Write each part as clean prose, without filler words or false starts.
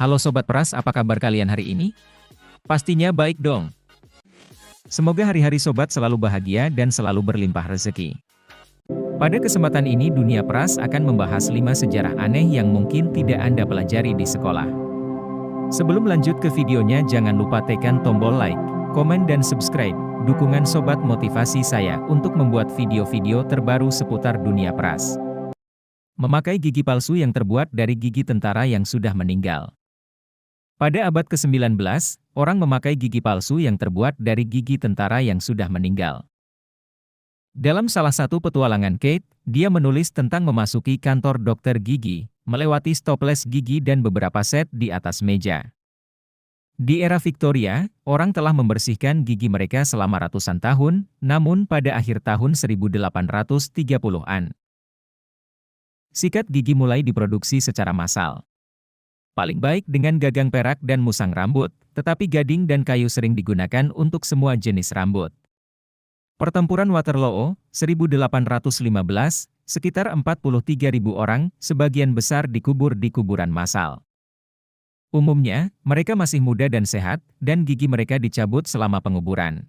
Halo Sobat Pras, apa kabar kalian hari ini? Pastinya baik dong. Semoga hari-hari Sobat selalu bahagia dan selalu berlimpah rezeki. Pada kesempatan ini Dunia Pras akan membahas 5 sejarah aneh yang mungkin tidak Anda pelajari di sekolah. Sebelum lanjut ke videonya jangan lupa tekan tombol like, komen dan subscribe. Dukungan Sobat motivasi saya untuk membuat video-video terbaru seputar Dunia Pras. Memakai gigi palsu yang terbuat dari gigi tentara yang sudah meninggal. Pada abad ke-19, orang memakai gigi palsu yang terbuat dari gigi tentara yang sudah meninggal. Dalam salah satu petualangan Kate, dia menulis tentang memasuki kantor dokter gigi, melewati stoples gigi dan beberapa set di atas meja. Di era Victoria, orang telah membersihkan gigi mereka selama ratusan tahun, namun pada akhir tahun 1830-an, sikat gigi mulai diproduksi secara massal. Paling baik dengan gagang perak dan musang rambut, tetapi gading dan kayu sering digunakan untuk semua jenis rambut. Pertempuran Waterloo, 1815, sekitar 43.000 orang, sebagian besar dikubur di kuburan massal. Umumnya, mereka masih muda dan sehat, dan gigi mereka dicabut selama penguburan.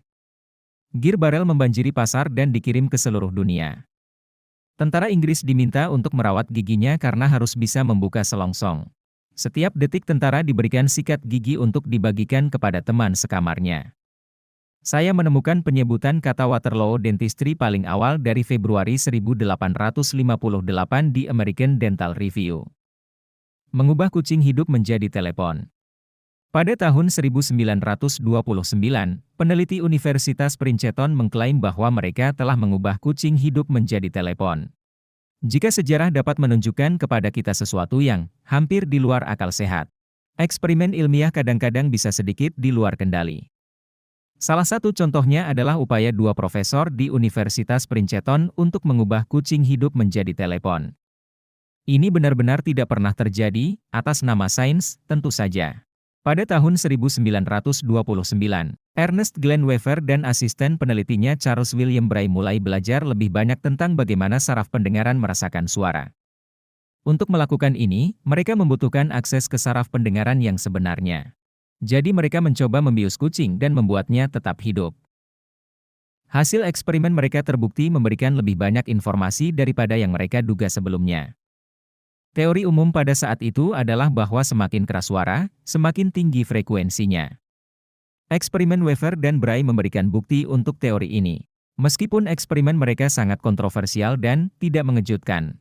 Gir barel membanjiri pasar dan dikirim ke seluruh dunia. Tentara Inggris diminta untuk merawat giginya karena harus bisa membuka selongsong. Setiap detik tentara diberikan sikat gigi untuk dibagikan kepada teman sekamarnya. Saya menemukan penyebutan kata Waterloo Dentistry paling awal dari Februari 1858 di American Dental Review. Mengubah kucing hidup menjadi telepon. Pada tahun 1929, peneliti Universitas Princeton mengklaim bahwa mereka telah mengubah kucing hidup menjadi telepon. Jika sejarah dapat menunjukkan kepada kita sesuatu yang hampir di luar akal sehat, eksperimen ilmiah kadang-kadang bisa sedikit di luar kendali. Salah satu contohnya adalah upaya 2 profesor di Universitas Princeton untuk mengubah kucing hidup menjadi telepon. Ini benar-benar tidak pernah terjadi, atas nama sains, tentu saja. Pada tahun 1929, Ernest Glenn Weaver dan asisten penelitinya Charles William Bray mulai belajar lebih banyak tentang bagaimana saraf pendengaran merasakan suara. Untuk melakukan ini, mereka membutuhkan akses ke saraf pendengaran yang sebenarnya. Jadi mereka mencoba membius kucing dan membuatnya tetap hidup. Hasil eksperimen mereka terbukti memberikan lebih banyak informasi daripada yang mereka duga sebelumnya. Teori umum pada saat itu adalah bahwa semakin keras suara, semakin tinggi frekuensinya. Eksperimen Weaver dan Bray memberikan bukti untuk teori ini. Meskipun eksperimen mereka sangat kontroversial dan tidak mengejutkan.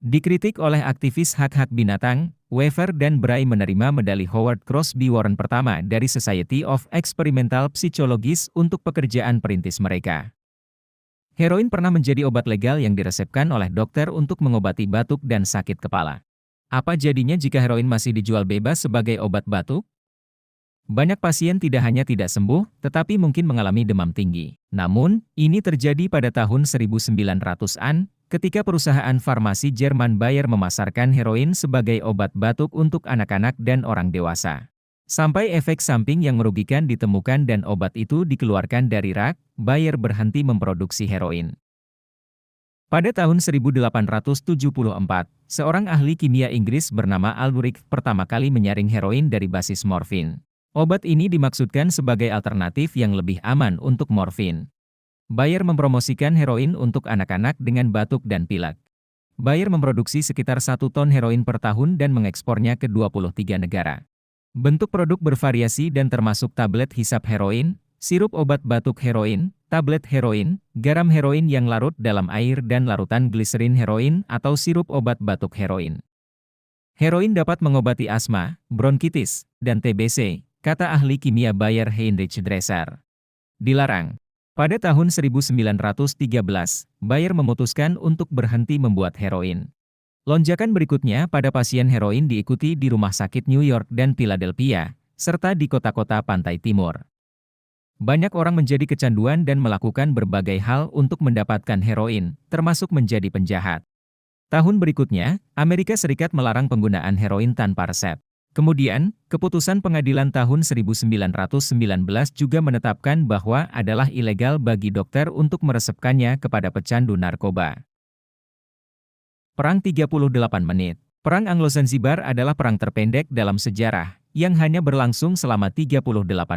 Dikritik oleh aktivis hak-hak binatang, Weaver dan Bray menerima medali Howard Crosby Warren pertama dari Society of Experimental Psychologists untuk pekerjaan perintis mereka. Heroin pernah menjadi obat legal yang diresepkan oleh dokter untuk mengobati batuk dan sakit kepala. Apa jadinya jika heroin masih dijual bebas sebagai obat batuk? Banyak pasien tidak hanya tidak sembuh, tetapi mungkin mengalami demam tinggi. Namun, ini terjadi pada tahun 1900-an, ketika perusahaan farmasi Jerman Bayer memasarkan heroin sebagai obat batuk untuk anak-anak dan orang dewasa. Sampai efek samping yang merugikan ditemukan dan obat itu dikeluarkan dari rak, Bayer berhenti memproduksi heroin. Pada tahun 1874, seorang ahli kimia Inggris bernama Albrecht pertama kali menyaring heroin dari basis morfin. Obat ini dimaksudkan sebagai alternatif yang lebih aman untuk morfin. Bayer mempromosikan heroin untuk anak-anak dengan batuk dan pilek. Bayer memproduksi sekitar 1 ton heroin per tahun dan mengekspornya ke 23 negara. Bentuk produk bervariasi dan termasuk tablet hisap heroin, sirup obat batuk heroin, tablet heroin, garam heroin yang larut dalam air dan larutan gliserin heroin atau sirup obat batuk heroin. Heroin dapat mengobati asma, bronkitis, dan TBC, kata ahli kimia Bayer Heinrich Dresser. Dilarang. Pada tahun 1913, Bayer memutuskan untuk berhenti membuat heroin. Lonjakan berikutnya pada pasien heroin diikuti di rumah sakit New York dan Philadelphia, serta di kota-kota pantai timur. Banyak orang menjadi kecanduan dan melakukan berbagai hal untuk mendapatkan heroin, termasuk menjadi penjahat. Tahun berikutnya, Amerika Serikat melarang penggunaan heroin tanpa resep. Kemudian, keputusan pengadilan tahun 1919 juga menetapkan bahwa adalah ilegal bagi dokter untuk meresepkannya kepada pecandu narkoba. Perang 38 menit. Perang Anglo-Zanzibar adalah perang terpendek dalam sejarah, yang hanya berlangsung selama 38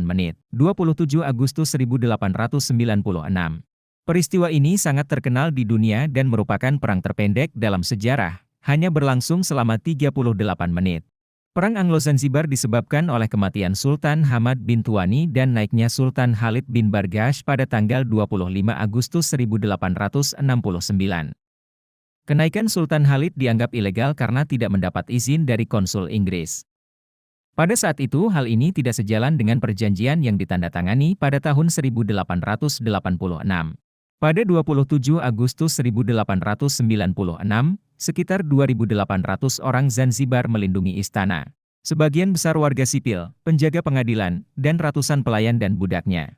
menit, 27 Agustus 1896. Peristiwa ini sangat terkenal di dunia dan merupakan perang terpendek dalam sejarah, hanya berlangsung selama 38 menit. Perang Anglo-Zanzibar disebabkan oleh kematian Sultan Hamad bin Tuani dan naiknya Sultan Khalid bin Bargash pada tanggal 25 Agustus 1869. Kenaikan Sultan Khalid dianggap ilegal karena tidak mendapat izin dari konsul Inggris. Pada saat itu hal ini tidak sejalan dengan perjanjian yang ditandatangani pada tahun 1886. Pada 27 Agustus 1896, sekitar 2.800 orang Zanzibar melindungi istana. Sebagian besar warga sipil, penjaga pengadilan, dan ratusan pelayan dan budaknya.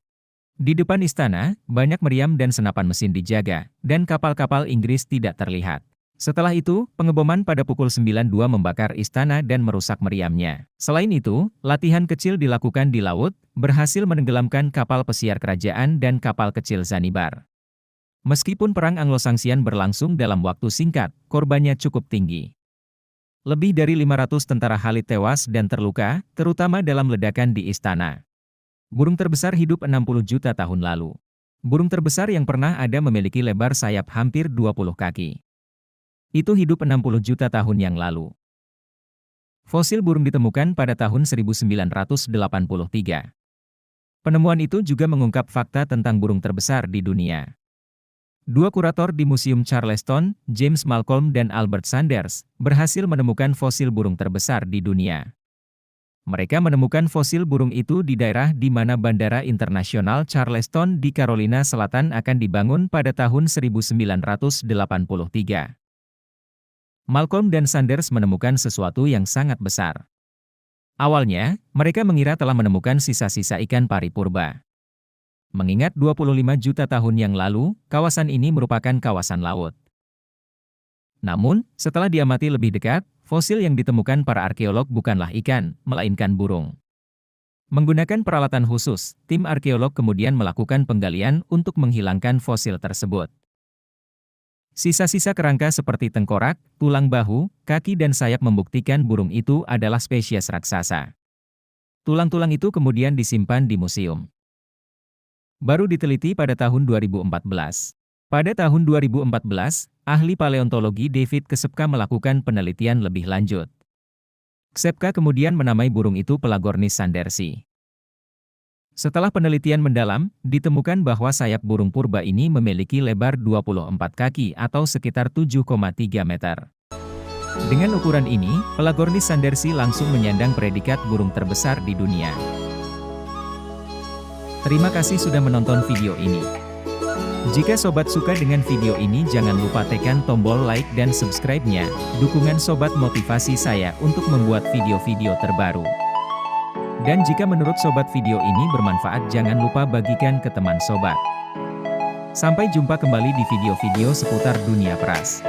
Di depan istana, banyak meriam dan senapan mesin dijaga, dan kapal-kapal Inggris tidak terlihat. Setelah itu, pengeboman pada pukul 92 membakar istana dan merusak meriamnya. Selain itu, latihan kecil dilakukan di laut, berhasil menenggelamkan kapal pesiar kerajaan dan kapal kecil Zanzibar. Meskipun perang Anglo-Sanksian berlangsung dalam waktu singkat, korbannya cukup tinggi. Lebih dari 500 tentara Khalid tewas dan terluka, terutama dalam ledakan di istana. Burung terbesar hidup 60 juta tahun lalu. Burung terbesar yang pernah ada memiliki lebar sayap hampir 20 kaki. Itu hidup 60 juta tahun yang lalu. Fosil burung ditemukan pada tahun 1983. Penemuan itu juga mengungkap fakta tentang burung terbesar di dunia. Dua kurator di Museum Charleston, James Malcolm dan Albert Sanders, berhasil menemukan fosil burung terbesar di dunia. Mereka menemukan fosil burung itu di daerah di mana Bandara Internasional Charleston di Carolina Selatan akan dibangun pada tahun 1983. Malcolm dan Sanders menemukan sesuatu yang sangat besar. Awalnya, mereka mengira telah menemukan sisa-sisa ikan pari purba. Mengingat 25 juta tahun yang lalu, kawasan ini merupakan kawasan laut. Namun, setelah diamati lebih dekat, fosil yang ditemukan para arkeolog bukanlah ikan, melainkan burung. Menggunakan peralatan khusus, tim arkeolog kemudian melakukan penggalian untuk menghilangkan fosil tersebut. Sisa-sisa kerangka seperti tengkorak, tulang bahu, kaki dan sayap membuktikan burung itu adalah spesies raksasa. Tulang-tulang itu kemudian disimpan di museum. Baru diteliti pada tahun 2014. Pada tahun 2014, ahli paleontologi David Ksepka melakukan penelitian lebih lanjut. Ksepka kemudian menamai burung itu Pelagornis sandersi. Setelah penelitian mendalam, ditemukan bahwa sayap burung purba ini memiliki lebar 24 kaki atau sekitar 7,3 meter. Dengan ukuran ini, Pelagornis sandersi langsung menyandang predikat burung terbesar di dunia. Terima kasih sudah menonton video ini. Jika sobat suka dengan video ini jangan lupa tekan tombol like dan subscribe-nya, dukungan sobat motivasi saya untuk membuat video-video terbaru. Dan jika menurut sobat video ini bermanfaat jangan lupa bagikan ke teman sobat. Sampai jumpa kembali di video-video seputar dunia pers.